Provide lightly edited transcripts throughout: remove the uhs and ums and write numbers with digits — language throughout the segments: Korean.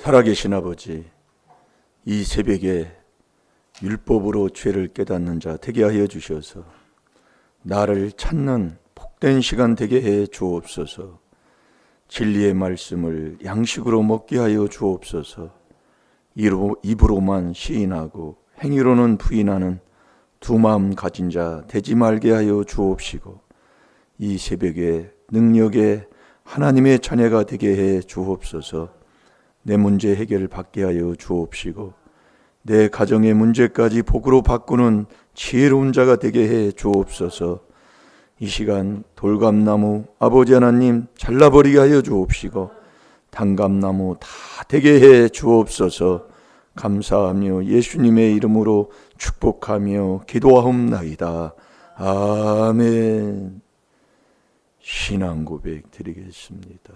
살아계신 아버지, 이 새벽에 율법으로 죄를 깨닫는 자 되게 하여 주셔서 나를 찾는 복된 시간 되게 해 주옵소서. 진리의 말씀을 양식으로 먹게 하여 주옵소서. 입으로만 시인하고 행위로는 부인하는 두 마음 가진 자 되지 말게 하여 주옵시고, 이 새벽에 능력의 하나님의 자녀가 되게 해 주옵소서. 내 문제 해결을 받게 하여 주옵시고, 내 가정의 문제까지 복으로 바꾸는 지혜로운 자가 되게 해 주옵소서. 이 시간 돌감나무 아버지 하나님 잘라버리게 하여 주옵시고, 단감나무 다 되게 해 주옵소서. 감사하며 예수님의 이름으로 축복하며 기도하옵나이다. 아멘. 신앙 고백 드리겠습니다.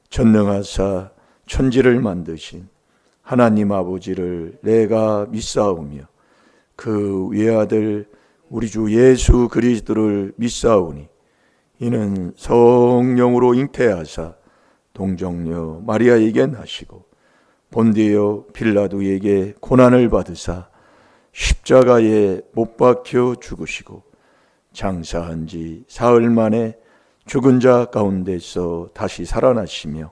전능하사 천지를 만드신 하나님 아버지를 내가 믿사오며 그 외아들 우리 주 예수 그리스도를 믿사오니, 이는 성령으로 잉태하사 동정녀 마리아에게 나시고 본디오 빌라도에게 고난을 받으사 십자가에 못 박혀 죽으시고 장사한 지 사흘 만에 죽은 자 가운데서 다시 살아나시며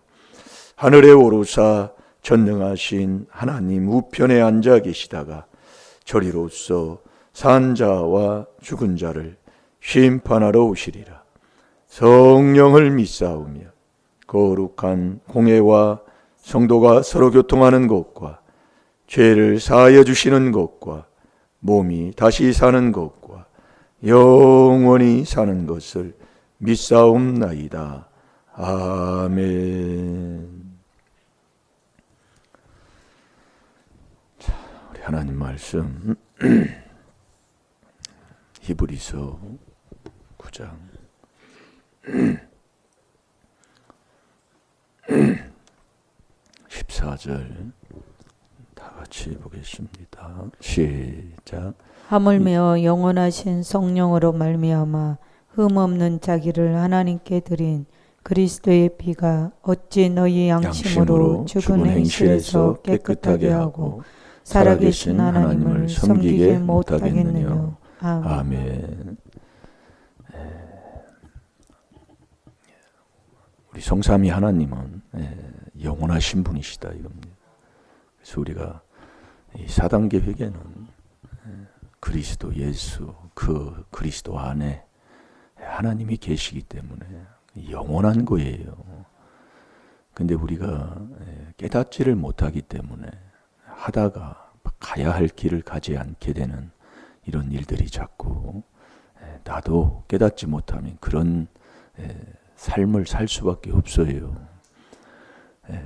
하늘에 오르사 전능하신 하나님 우편에 앉아 계시다가 저리로서 산 자와 죽은 자를 심판하러 오시리라. 성령을 믿사오며 거룩한 공회와 성도가 서로 교통하는 것과 죄를 사하여 주시는 것과 몸이 다시 사는 것과 영원히 사는 것을 믿사옵나이다. 아멘. 자, 우리 하나님 말씀 히브리서 9장 14절 다 같이 보겠습니다. 시작. 하물며 영원하신 성령으로 말미암아 흠없는 자기를 하나님께 드린 그리스도의 피가 어찌 너희 양심으로 죽은 행실에서 깨끗하게 하고 살아계신 하나님을 섬기게 못하겠느냐. 아멘. 우리 성삼위 하나님은 영원하신 분이시다 이겁니다. 그래서 우리가 이 4단계 회개는 그리스도 예수, 그 그리스도 안에 하나님이 계시기 때문에 영원한 거예요. 근데 우리가 깨닫지를 못하기 때문에 하다가 가야 할 길을 가지 않게 되는 이런 일들이 자꾸 나도 깨닫지 못하면 그런 삶을 살 수밖에 없어요.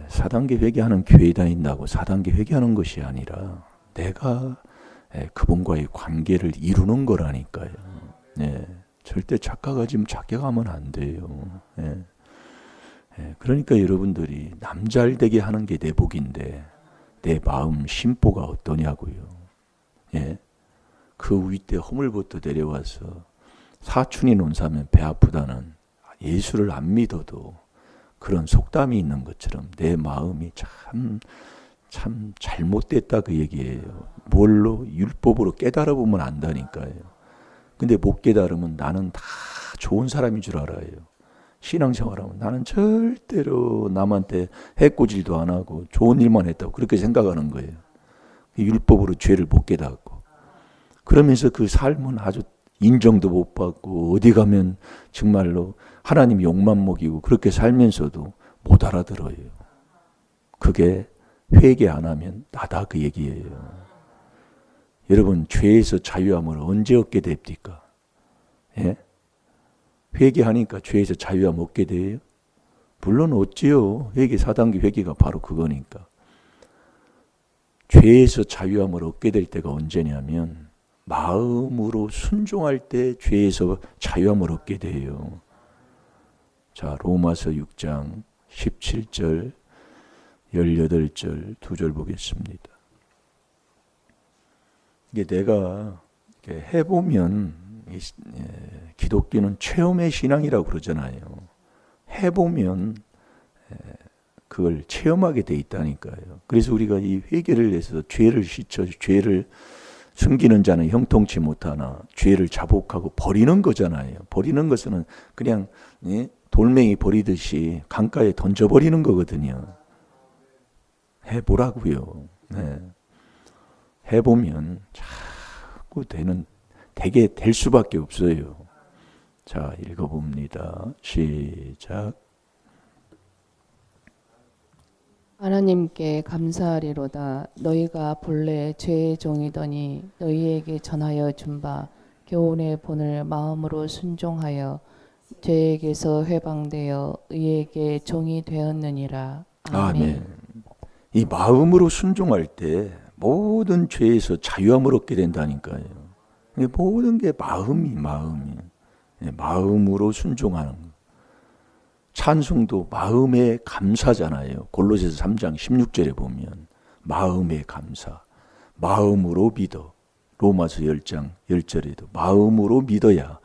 4단계 회개하는 교회 다닌다고 4단계 회개하는 것이 아니라 내가 그분과의 관계를 이루는 거라니까요. 절대 착각하지면 착각하면 안 돼요. 그러니까 여러분들이 남잘되게 하는 게 내 복인데 내 마음 심보가 어떠냐고요. 그 윗대 허물부터 내려와서 사춘이 논사면 배 아프다는 예수를 안 믿어도 그런 속담이 있는 것처럼 내 마음이 참 잘못됐다 그 얘기예요. 뭘로? 율법으로 깨달아 보면 안다니까요. 근데 못 깨달으면 나는 다 좋은 사람인 줄 알아요. 신앙생활하면 나는 절대로 남한테 해코질도 안 하고 좋은 일만 했다고 그렇게 생각하는 거예요. 율법으로 죄를 못 깨닫고. 그러면서 그 삶은 아주 인정도 못 받고 어디 가면 정말로 하나님 욕만 먹이고 그렇게 살면서도 못 알아들어요. 그게 회개 안 하면 나다 그 얘기예요. 여러분, 죄에서 자유함을 언제 얻게 됩니까? 회개하니까 죄에서 자유함 얻게 돼요? 물론 얻지요. 회개 4단계 회개가 바로 그거니까. 죄에서 자유함을 얻게 될 때가 언제냐면 마음으로 순종할 때 죄에서 자유함을 얻게 돼요. 자, 로마서 6장 17절 18절 2절 보겠습니다. 이게 내가 해보면 기독교는 체험의 신앙이라고 그러잖아요. 해보면 그걸 체험하게 돼 있다니까요. 그래서 우리가 이 회개를 해서 죄를 씻어 죄를 숨기는 자는 형통치 못하나 죄를 자복하고 버리는 거잖아요. 버리는 것은 그냥 돌멩이 버리듯이 강가에 던져버리는 거거든요. 해보라고요. 네. 해보면 자꾸 되게 될 수밖에 없어요. 자, 읽어봅니다. 시작. 하나님께 감사하리로다. 너희가 본래 죄의 종이더니 너희에게 전하여 준 바 교훈의 본을 마음으로 순종하여 죄에게서 해방되어 의에게 종이 되었느니라. 아멘. 이 마음으로 순종할 때 모든 죄에서 자유함을 얻게 된다니까요. 모든 게 마음이에요. 마음으로 순종하는 거. 찬송도 마음의 감사잖아요. 골로새서 3장 16절에 보면 마음의 감사, 마음으로 믿어. 로마서 10장 10절에도 마음으로 믿어야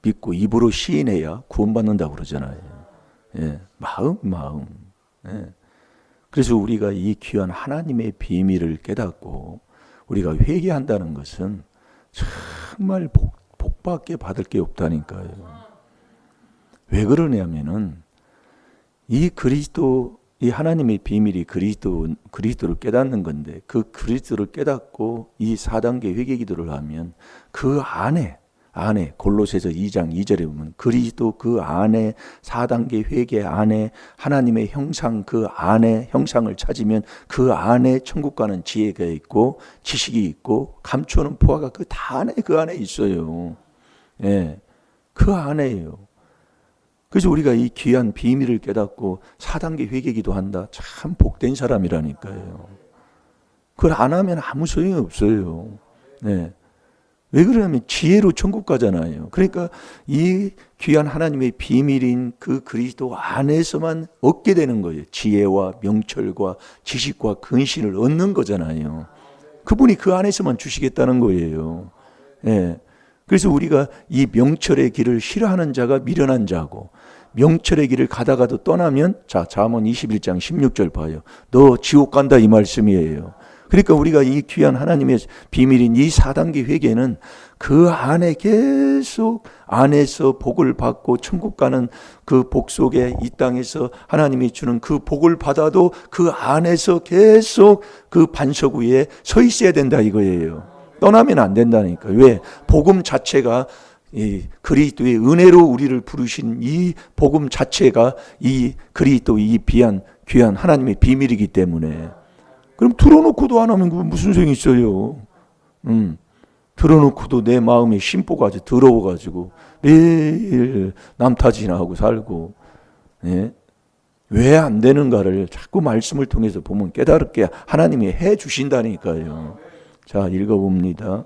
믿고 입으로 시인해야 구원받는다고 그러잖아요. 마음. 그래서 우리가 이 귀한 하나님의 비밀을 깨닫고 우리가 회개한다는 것은 정말 복밖에 받을 게 없다니까요. 왜 그러냐면은 이 하나님의 비밀이 그리스도를 깨닫는 건데, 그 그리스도를 깨닫고 이 4단계 회개 기도를 하면 그 안에 골로새서 2장 2절에 보면 그리스도 그 안에 4단계 회개 안에 하나님의 형상 그 안에 형상을 찾으면 그 안에 천국 가는 지혜가 있고 지식이 있고 감추는 보화가 그 안에 있어요. 그 안에요. 그래서 우리가 이 귀한 비밀을 깨닫고 4단계 회개 기도한다. 참 복된 사람이라니까요. 그걸 안 하면 아무 소용이 없어요. 왜 그러냐면 지혜로 천국 가잖아요. 그러니까 이 귀한 하나님의 비밀인 그 그리스도 안에서만 얻게 되는 거예요. 지혜와 명철과 지식과 근신을 얻는 거잖아요. 그분이 그 안에서만 주시겠다는 거예요. 그래서 우리가 이 명철의 길을 싫어하는 자가 미련한 자고, 명철의 길을 가다가도 떠나면, 자, 잠언 21장 16절 봐요. 너 지옥 간다 이 말씀이에요. 그러니까 우리가 이 귀한 하나님의 비밀인 이 4단계 회개는 그 안에 계속 안에서 복을 받고 천국 가는 그 복 속에 이 땅에서 하나님이 주는 그 복을 받아도 그 안에서 계속 그 반석 위에 서 있어야 된다 이거예요. 떠나면 안 된다니까. 왜? 복음 자체가 이 그리스도의 은혜로 우리를 부르신 이 복음 자체가 이 그리스도 이 귀한 하나님의 비밀이기 때문에. 그럼 들어놓고도 안 하면 그건 무슨 소용이 있어요? 들어놓고도 내 마음이 심보가 아주 더러워가지고 매일 남탓이나 살고, 왜 안 되는가를 자꾸 말씀을 통해서 보면 깨달게 하나님이 해 주신다니까요. 자, 읽어봅니다.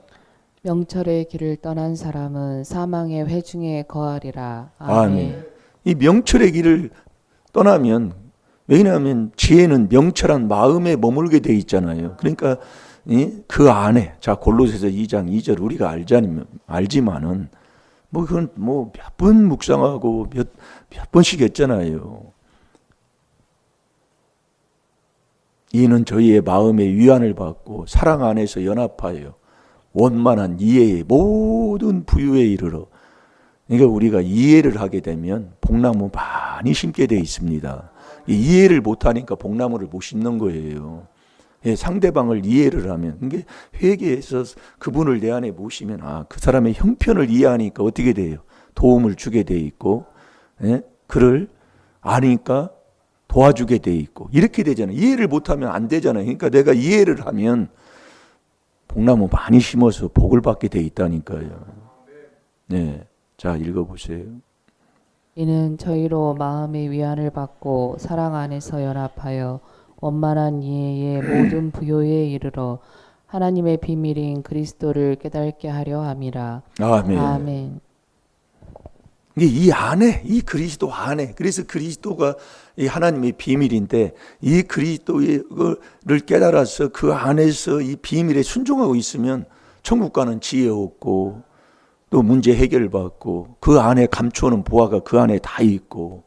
명철의 길을 떠난 사람은 사망의 회중에 거하리라. 아멘. 이 명철의 길을 떠나면, 왜냐하면 지혜는 명철한 마음에 머물게 돼 있잖아요. 그러니까 그 안에, 자, 골로새서 2장 2절 우리가 알지만은 그건 몇 번 묵상하고 몇 번씩 했잖아요. 이는 저희의 마음의 위안을 받고 사랑 안에서 연합하여 원만한 이해의 모든 부유에 이르러. 그러니까 우리가 이해를 하게 되면 복나무 많이 심게 돼 있습니다. 이해를 못하니까 복나무를 못 심는 거예요. 상대방을 이해를 하면, 이게 회개해서 그분을 내 안에 모시면 그 사람의 형편을 이해하니까 어떻게 돼요? 도움을 주게 돼 있고, 그를 아니까 도와주게 돼 있고, 이렇게 되잖아요. 이해를 못하면 안 되잖아요. 그러니까 내가 이해를 하면 복나무 많이 심어서 복을 받게 돼 있다니까요. 자, 읽어보세요. 이는 저희로 마음의 위안을 받고 사랑 안에서 연합하여 원만한 이해의 모든 부요에 이르러 하나님의 비밀인 그리스도를 깨닫게 하려 함이라. 아멘. 아멘. 이 안에, 이 그리스도 안에, 그래서 그리스도가 이 하나님의 비밀인데, 이 그리스도를 깨달아서 그 안에서 이 비밀에 순종하고 있으면 천국 가는 지혜 얻고, 또 문제 해결받고, 그 안에 감추어놓은 보화가 그 안에 다 있고,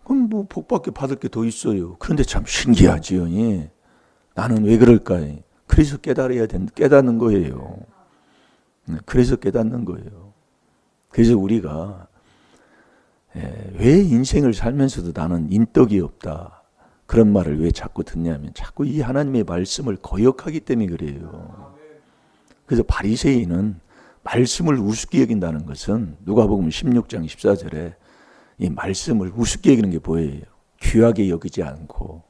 그럼 뭐 복밖에 받을 게 더 있어요. 그런데 참 신기하지요. 예. 나는 왜 그럴까? 그래서 깨닫는 거예요. 그래서 깨닫는 거예요. 그래서 우리가 왜 인생을 살면서도 나는 인덕이 없다. 그런 말을 왜 자꾸 듣냐면 자꾸 이 하나님의 말씀을 거역하기 때문에 그래요. 그래서 바리새인은 말씀을 우습게 여긴다는 것은 누가복음 16장 14절에 이 말씀을 우습게 여기는 게 뭐예요? 귀하게 여기지 않고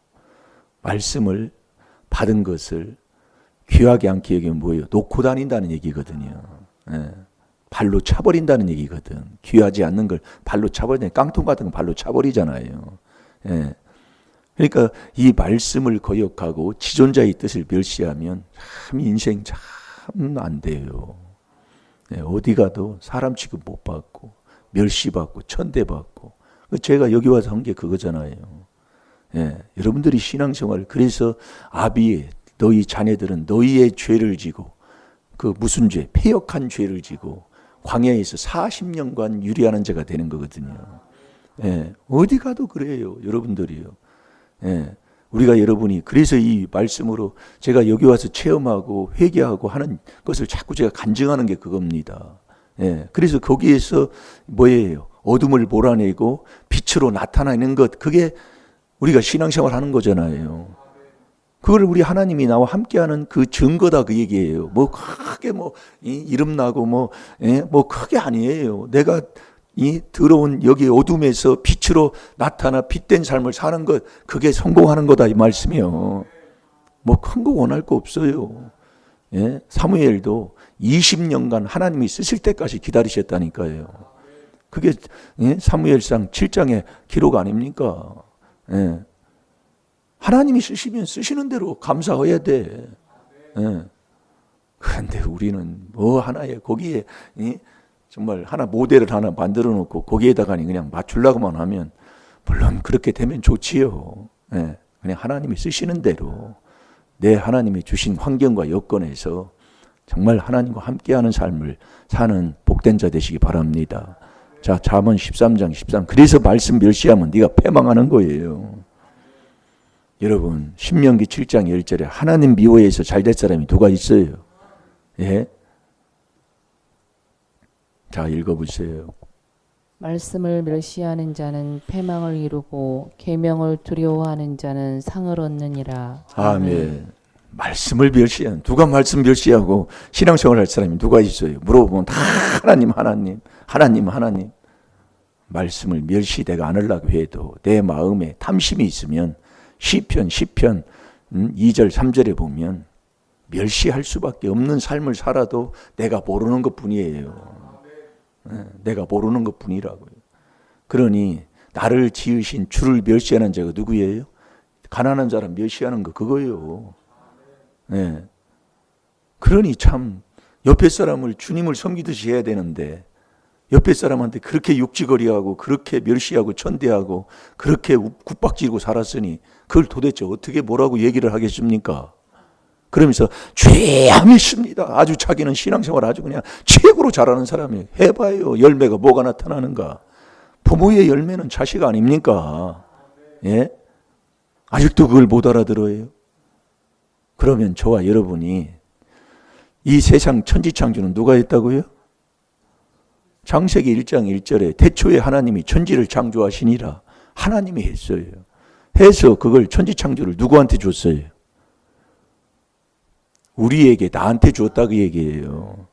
말씀을 받은 것을 귀하게 않게 여기면 뭐예요? 놓고 다닌다는 얘기거든요. 예. 발로 차버린다는 얘기거든. 귀하지 않는 걸 발로 차버리잖아요. 깡통 같은 거 발로 차버리잖아요. 예. 그러니까 이 말씀을 거역하고 지존자의 뜻을 멸시하면 참 인생 참 안 돼요. 예. 어디 가도 사람 취급 못 받고 멸시받고 천대받고 제가 여기 와서 한 게 그거잖아요. 예. 여러분들이 신앙생활 그래서 아비에 너희 자녀들은 너희의 죄를 지고 그 무슨 죄? 패역한 죄를 지고 광야에서 40년간 유리하는 자가 되는 거거든요. 예, 어디 가도 그래요. 여러분들이요. 예, 우리가 여러분이 그래서 이 말씀으로 제가 여기 와서 체험하고 회개하고 하는 것을 자꾸 제가 간증하는 게 그겁니다. 예, 그래서 거기에서 뭐예요? 어둠을 몰아내고 빛으로 나타나는 것 그게 우리가 신앙생활 하는 거잖아요. 그걸 우리 하나님이 나와 함께하는 그 증거다 그 얘기예요. 뭐 크게 뭐 이름 나고 뭐 크게 아니에요. 내가 이 더러운 여기 어둠에서 빛으로 나타나 빛된 삶을 사는 것 그게 성공하는 거다 이 말씀이요. 뭐 큰 거 원할 거 없어요. 예? 사무엘도 20년간 하나님이 쓰실 때까지 기다리셨다니까요. 그게 사무엘상 7장의 기록 아닙니까? 예. 하나님이 쓰시면 쓰시는 대로 감사해야 돼. 예. 그런데 우리는 뭐 하나에 거기에 정말 하나 모델을 하나 만들어 놓고 거기에다가 그냥 맞추려고만 하면 물론 그렇게 되면 좋지요. 예. 그냥 하나님이 쓰시는 대로 내 하나님이 주신 환경과 여건에서 정말 하나님과 함께하는 삶을 사는 복된 자 되시기 바랍니다. 자, 잠언 13장 13. 그래서 말씀 멸시하면 네가 패망하는 거예요. 여러분 신명기 7장 10절에 하나님 미워해서 잘될 사람이 누가 있어요? 예? 자 읽어보세요. 말씀을 멸시하는 자는 패망을 이루고 계명을 두려워하는 자는 상을 얻느니라. 아멘. 말씀을 멸시하는 누가 말씀 멸시하고 신앙생활 할 사람이 누가 있어요? 물어보면 다 하나님 말씀을 멸시되가 않으려고 해도 내 마음에 탐심이 있으면 시편 2절 3절에 보면 멸시할 수밖에 없는 삶을 살아도 내가 모르는 것뿐이에요. 내가 모르는 것뿐이라고요. 그러니 나를 지으신 주를 멸시하는 자가 누구예요? 가난한 자를 멸시하는 거 그거예요. 네. 그러니 참 옆에 사람을 주님을 섬기듯이 해야 되는데 옆에 사람한테 그렇게 욕지거리하고 그렇게 멸시하고 천대하고 그렇게 굽박지르고 살았으니 그걸 도대체 어떻게 뭐라고 얘기를 하겠습니까? 그러면서 죄함이 있습니다. 아주 자기는 신앙생활 아주 그냥 최고로 잘하는 사람이에요. 해봐요. 열매가 뭐가 나타나는가? 부모의 열매는 자식 아닙니까? 예? 아직도 그걸 못 알아들어요. 그러면 저와 여러분이 이 세상 천지창조는 누가 했다고요? 창세기 1장 1절에 태초에 하나님이 천지를 창조하시니라 하나님이 했어요. 해서 그걸 천지창조를 누구한테 줬어요? 우리에게 나한테 줬다 그 얘기예요.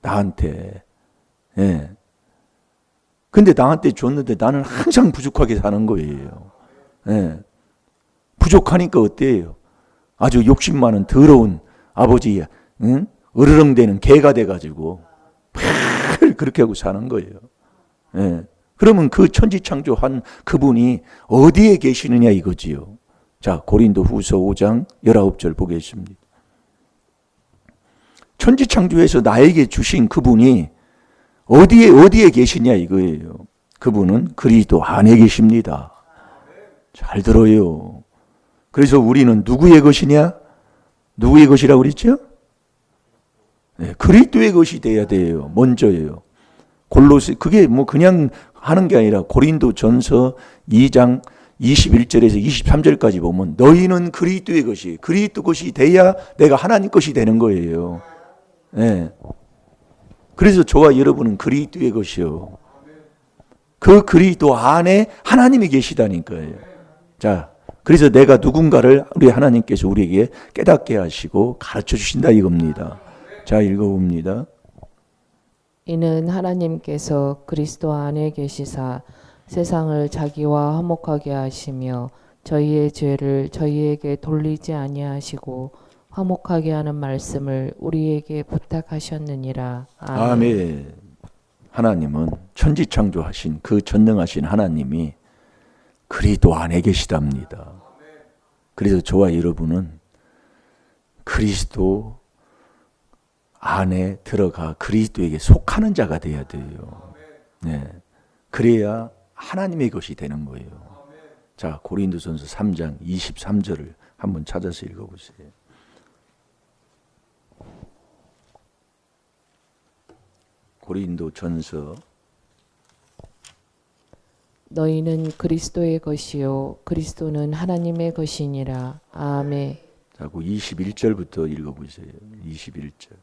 나한테. 예. 근데 나한테 줬는데 나는 항상 부족하게 사는 거예요. 예. 부족하니까 어때요? 아주 욕심 많은 더러운 아버지, 응? 으르렁대는 개가 돼가지고 그렇게 하고 사는 거예요. 예. 그러면 그 천지창조한 그분이 어디에 계시느냐 이거지요. 자, 고린도후서 5장 19절 보겠습니다. 천지창조에서 나에게 주신 그분이 어디에 계시냐 이거예요. 그분은 그리스도 안에 계십니다. 잘 들어요. 그래서 우리는 누구의 것이냐? 누구의 것이라고 그랬죠? 네, 그리스도의 것이 돼야 돼요. 먼저예요. 골로새 그게 뭐 그냥 하는 게 아니라 고린도전서 2장 21절에서 23절까지 보면 너희는 그리스도의 것이, 그리스도 것이 돼야 내가 하나님 것이 되는 거예요. 네. 그래서 저와 여러분은 그리스도의 것이요. 그 그리스도 안에 하나님이 계시다니까요. 자, 그래서 내가 누군가를 우리 하나님께서 우리에게 깨닫게 하시고 가르쳐 주신다 이겁니다. 자, 읽어봅니다. 이는 하나님께서 그리스도 안에 계시사 세상을 자기와 화목하게 하시며 저희의 죄를 저희에게 돌리지 아니하시고 화목하게 하는 말씀을 우리에게 부탁하셨느니라. 아멘. 아멘. 하나님은 천지창조하신 그 전능하신 하나님이 그리스도 안에 계시답니다. 그래서 저와 여러분은 그리스도 안에 들어가 그리스도에게 속하는 자가 돼야 돼요. 네. 그래야 하나님의 것이 되는 거예요. 자, 고린도전서 3장 23절을 한번 찾아서 읽어보세요. 고린도전서 너희는 그리스도의 것이요 그리스도는 하나님의 것이니라. 아멘. 자, 그 21절부터 읽어보세요. 21절.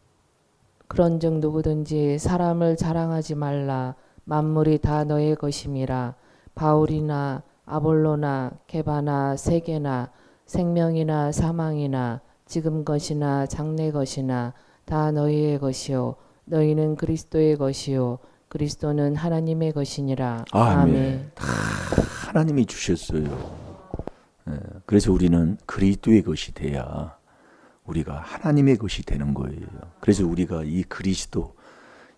그런즉 누구든지 사람을 자랑하지 말라. 만물이 다 너의 것임이라. 바울이나 아볼로나 게바나 세계나 생명이나 사망이나 지금 것이나 장래 것이나 다 너희의 것이요 너희는 그리스도의 것이요 그리스도는 하나님의 것이니라. 아멘. 다 하나님이 주셨어요. 네, 그래서 우리는 그리스도의 것이 돼야 우리가 하나님의 것이 되는 거예요. 그래서 우리가 이 그리스도,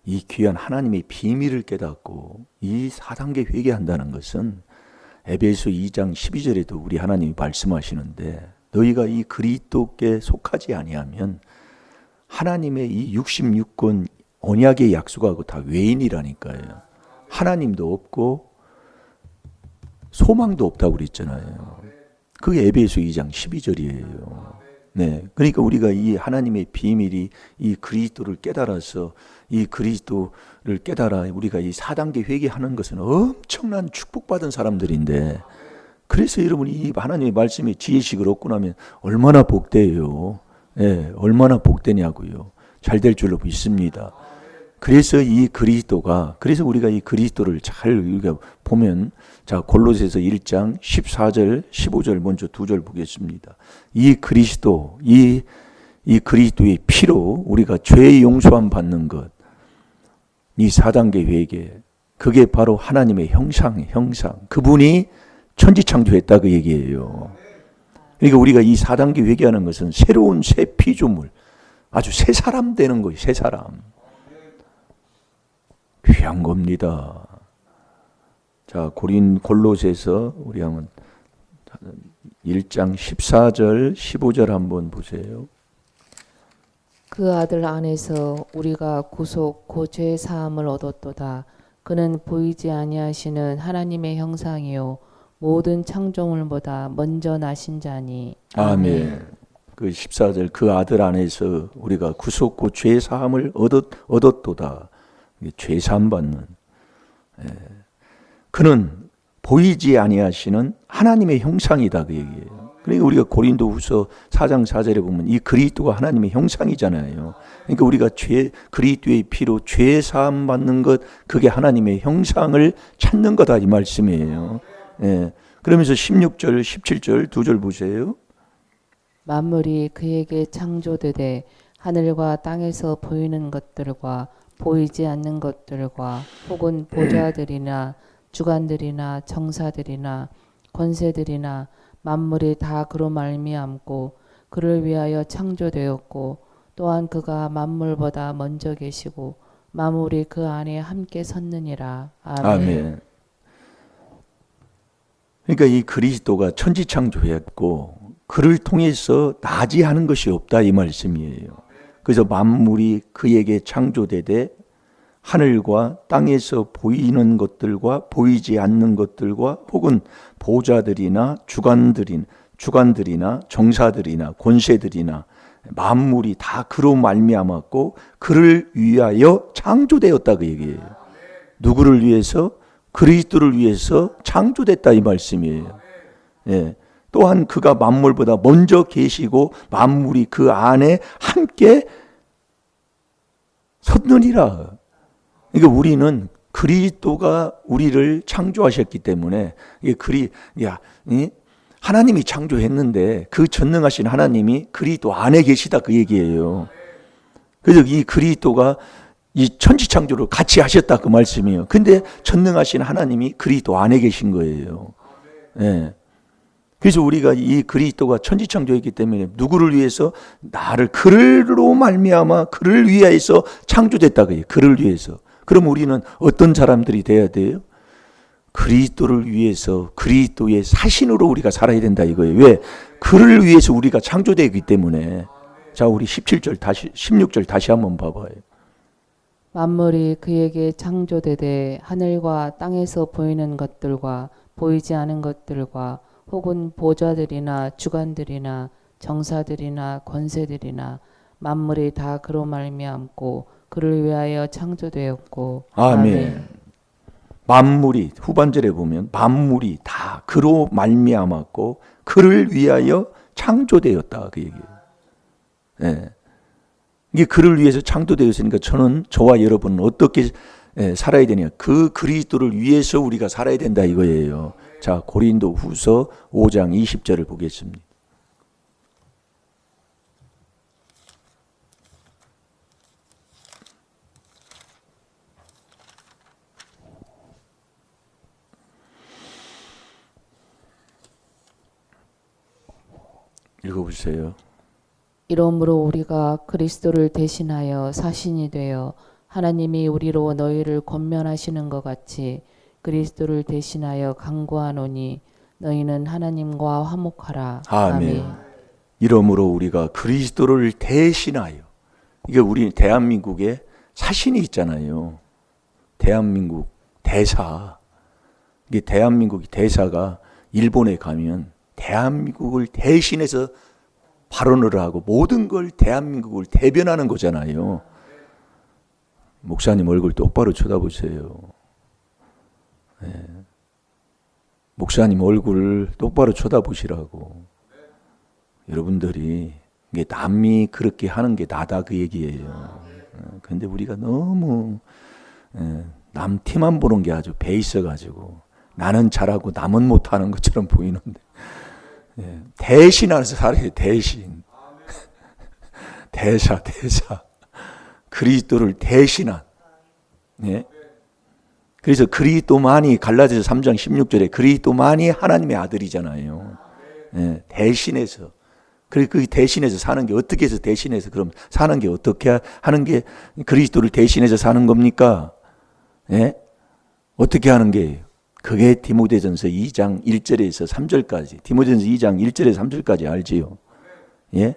이 귀한 하나님의 비밀을 깨닫고 이 4단계 회개한다는 것은 에베소 2장 12절에도 우리 하나님이 말씀하시는데 너희가 이 그리스도께 속하지 아니하면 하나님의 이 66권 언약의 약속하고 다 외인이라니까요. 하나님도 없고 소망도 없다고 그랬잖아요. 그게 에베소 2장 12절이에요. 네, 그러니까 우리가 이 하나님의 비밀이 이 그리스도를 깨달아서 이 그리스도를 깨달아 우리가 이 4단계 회개하는 것은 엄청난 축복받은 사람들인데 그래서 여러분이 이 하나님의 말씀에 지혜식을 얻고 나면 얼마나 복돼요. 네, 얼마나 복되냐고요. 잘 될 줄로 믿습니다. 그래서 이 그리스도가, 그래서 우리가 이 그리스도를 잘 우리가 보면, 자, 골로새서 1장 14절, 15절 먼저 두 절 보겠습니다. 이 그리스도, 이 그리스도의 피로 우리가 죄의 용서함 받는 것, 이 4단계 회개, 그게 바로 하나님의 형상. 그분이 천지창조했다 그 얘기예요. 그러니까 우리가 이 4단계 회개하는 것은 새로운 새 피조물, 아주 새 사람 되는 거예요. 새 사람. 귀한 겁니다. 자, 골로새서 우리 한번 1장 14절 15절 한번 보세요. 그 아들 안에서 우리가 구속 곧 죄 사함을 얻었도다. 그는 보이지 아니하시는 하나님의 형상이요 모든 창조물보다 먼저 나신 자니. 아멘. 그 14절 그 아들 안에서 우리가 구속 곧 죄 사함을 얻었도다. 죄 사함 받는. 그는 보이지 아니하시는 하나님의 형상이다 그 얘기예요. 그러니까 우리가 고린도후서 4장 4절에 보면 이 그리스도가 하나님의 형상이잖아요. 그러니까 우리가 그리스도의 피로 죄 사함 받는 것, 그게 하나님의 형상을 찾는 거다 이 말씀이에요. 그러면서 16절 17절 두 절 보세요. 만물이 그에게 창조되되 하늘과 땅에서 보이는 것들과 보이지 않는 것들과 혹은 보좌들이나 주관들이나 정사들이나 권세들이나 만물이 다 그로 말미암고 그를 위하여 창조되었고 또한 그가 만물보다 먼저 계시고 만물이 그 안에 함께 섰느니라. 아멘. 아멘. 그러니까 이 그리스도가 천지창조했고 그를 통해서 나지하는 것이 없다 이 말씀이에요. 그래서 만물이 그에게 창조되되 하늘과 땅에서 보이는 것들과 보이지 않는 것들과 혹은 보좌들이나 주관들이나 정사들이나 권세들이나 만물이 다 그로 말미암았고 그를 위하여 창조되었다 그 얘기예요. 누구를 위해서? 그리스도를 위해서 창조됐다 이 말씀이에요. 예. 또한 그가 만물보다 먼저 계시고 만물이 그 안에 함께 섰느니라. 그러니까 우리는 그리스도가 우리를 창조하셨기 때문에 하나님이 창조했는데 그 전능하신 하나님이 그리스도 안에 계시다 그 얘기예요. 그래서 이 그리스도가 이 천지창조를 같이 하셨다 그 말씀이에요. 근데 전능하신 하나님이 그리스도 안에 계신 거예요. 예. 그래서 우리가 이 그리스도가 천지창조했기 때문에 누구를 위해서? 나를 그를로 말미암아 그를 위하여서 창조됐다 그래요. 그를 위해서. 그럼 우리는 어떤 사람들이 돼야 돼요? 그리스도를 위해서 그리스도의 사신으로 우리가 살아야 된다 이거예요. 왜? 그를 위해서 우리가 창조되기 때문에. 자, 우리 16절 다시 한번 봐봐요. 만물이 그에게 창조되되 하늘과 땅에서 보이는 것들과 보이지 않은 것들과 혹은 보좌들이나 주관들이나 정사들이나 권세들이나 만물이 다 그로 말미암고 그를 위하여 창조되었고. 아멘. 만물이 후반절에 보면 만물이 다 그로 말미암았고 그를 위하여 창조되었다 그 얘기예요. 예. 이게 그를 위해서 창조되었으니까 저와 여러분은 어떻게 살아야 되냐? 그 그리스도를 위해서 우리가 살아야 된다 이거예요. 자, 고린도후서 5장 20절을 보겠습니다. 읽어보세요. 이러므로 우리가 그리스도를 대신하여 사신이 되어 하나님이 우리로 너희를 권면하시는 것 같이 그리스도를 대신하여 간구하노니 너희는 하나님과 화목하라. 아멘. 이러므로 우리가 그리스도를 대신하여, 이게 우리 대한민국에 사신이 있잖아요. 대한민국 대사. 이게 대한민국 대사가 일본에 가면 대한민국을 대신해서 발언을 하고 모든 걸 대한민국을 대변하는 거잖아요. 목사님 얼굴 똑바로 쳐다보세요. 네. 목사님 얼굴 똑바로 쳐다보시라고. 여러분들이 이게 남이 그렇게 하는 게 나다 그 얘기예요. 그런데 우리가 너무 남 티만 보는 게 아주 배 있어가지고 나는 잘하고 남은 못하는 것처럼 보이는데 대신하면서 살아요. 대신. 대사. 그리스도를 대신한. 예. 그래서 그리스도만이 갈라디아서 3장 16절에 그리스도만이 하나님의 아들이잖아요. 예. 대신해서. 그리고 그 대신해서 사는 게 어떻게 해서 대신해서 그럼 사는 게 어떻게 하는 게 그리스도를 대신해서 사는 겁니까? 예? 어떻게 하는 게 그게 디모데전서 2장 1절에서 3절까지. 디모데전서 2장 1절에서 3절까지 알지요. 예?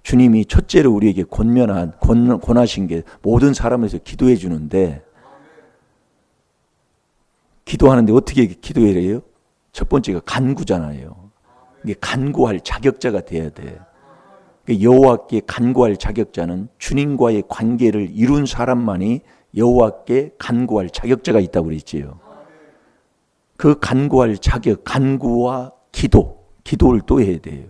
주님이 첫째로 우리에게 권하신 게 모든 사람에서 기도해 주는데 기도하는데 어떻게 기도해야 해요? 첫 번째가 간구잖아요. 이게 간구할 자격자가 돼야 돼. 여호와께 간구할 자격자는 주님과의 관계를 이룬 사람만이 여호와께 간구할 자격자가 있다고 그랬지요. 그 간구할 자격, 간구와 기도를 또 해야 돼요.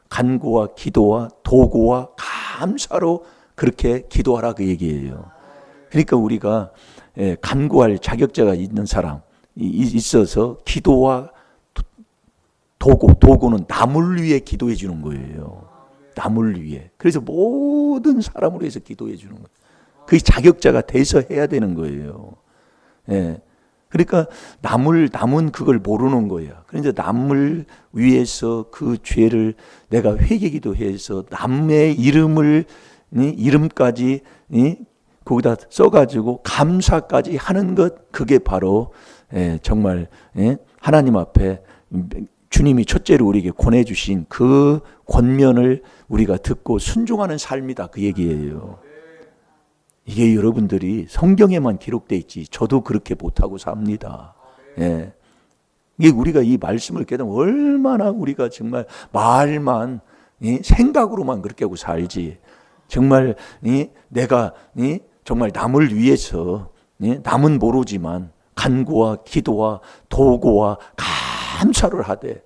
간구와 기도와 도구와 감사로 그렇게 기도하라 그 얘기예요. 그러니까 우리가 간구할 자격자가 있는 사람 있어서 기도와 도구는 남을 위해 기도해 주는 거예요. 남을 위해. 그래서 모든 사람을 위해서 기도해 주는 거예요. 그 자격자가 돼서 해야 되는 거예요. 예. 그러니까 남은 그걸 모르는 거야. 그런데 남을 위해서 그 죄를 내가 회개기도 해서 남의 이름까지 거기다 써가지고 감사까지 하는 것, 그게 바로 정말 하나님 앞에 주님이 첫째로 우리에게 권해주신 그 권면을 우리가 듣고 순종하는 삶이다 그 얘기예요. 이게 여러분들이 성경에만 기록되어 있지 저도 그렇게 못하고 삽니다. 예. 이게 우리가 이 말씀을 깨닫으면 얼마나 우리가 정말 말만 생각으로만 그렇게 하고 살지. 정말 내가 정말 남을 위해서 남은 모르지만 간구와 기도와 도구와 감사를 하되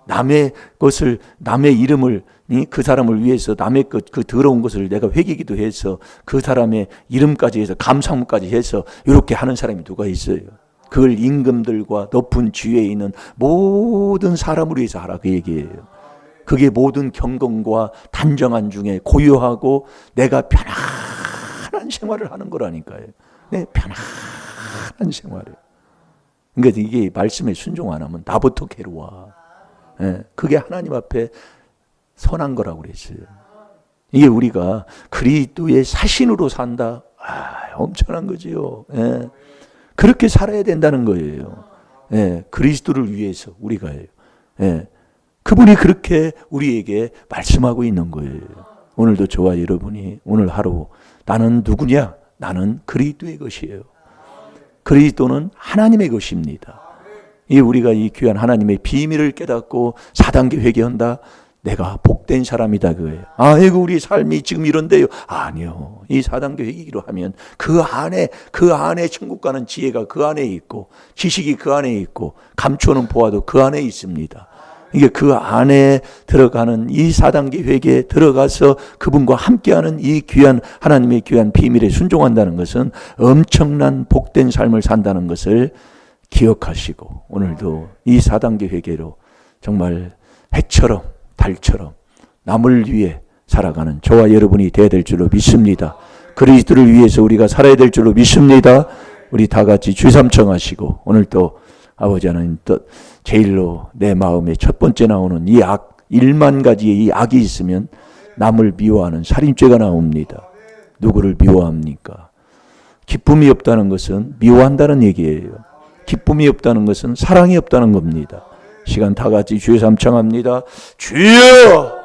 남의 것을, 남의 이름을, 그 사람을 위해서 남의 그 더러운 것을 내가 회개기도 해서 그 사람의 이름까지 해서 감사문까지 해서 이렇게 하는 사람이 누가 있어요? 그걸 임금들과 높은 지위에 있는 모든 사람을 위해서 하라 그 얘기예요. 그게 모든 경건과 단정한 중에 고요하고 내가 편안한 생활을 하는 거라니까요. 네, 편안한 생활을. 그러니까 이게 말씀에 순종 안 하면 나부터 괴로워. 예, 그게 하나님 앞에 선한 거라고 그랬어요. 이게 우리가 그리스도의 사신으로 산다. 엄청난 거지요. 예, 그렇게 살아야 된다는 거예요. 예, 그리스도를 위해서 우리가요. 예, 그분이 그렇게 우리에게 말씀하고 있는 거예요. 오늘도 저와 여러분이 오늘 하루 나는 누구냐? 나는 그리스도의 것이에요. 그리스도는 하나님의 것입니다. 이 우리가 이 귀한 하나님의 비밀을 깨닫고 4단계 회개한다. 내가 복된 사람이다 그거예요. 아이고 우리 삶이 지금 이런데요. 아니요. 이 4단계 회개기로 하면 그 안에 천국 가는 지혜가 그 안에 있고 지식이 그 안에 있고 감추어는 보아도 그 안에 있습니다. 이게 그 안에 들어가는 이 4단계 회개에 들어가서 그분과 함께하는 이 귀한 하나님의 귀한 비밀에 순종한다는 것은 엄청난 복된 삶을 산다는 것을 기억하시고 오늘도 이 4단계 회개로 정말 해처럼 달처럼 남을 위해 살아가는 저와 여러분이 되어야 될 줄로 믿습니다. 그리스도를 위해서 우리가 살아야 될 줄로 믿습니다. 우리 다 같이 주삼청하시고 오늘 또 아버지 하나님 또 제일로 내 마음에 첫 번째 나오는 이 악, 1만 가지의 이 악이 있으면 남을 미워하는 살인죄가 나옵니다. 누구를 미워합니까? 기쁨이 없다는 것은 미워한다는 얘기예요. 기쁨이 없다는 것은 사랑이 없다는 겁니다. 시간 다 같이 주여 삼청합니다. 주여!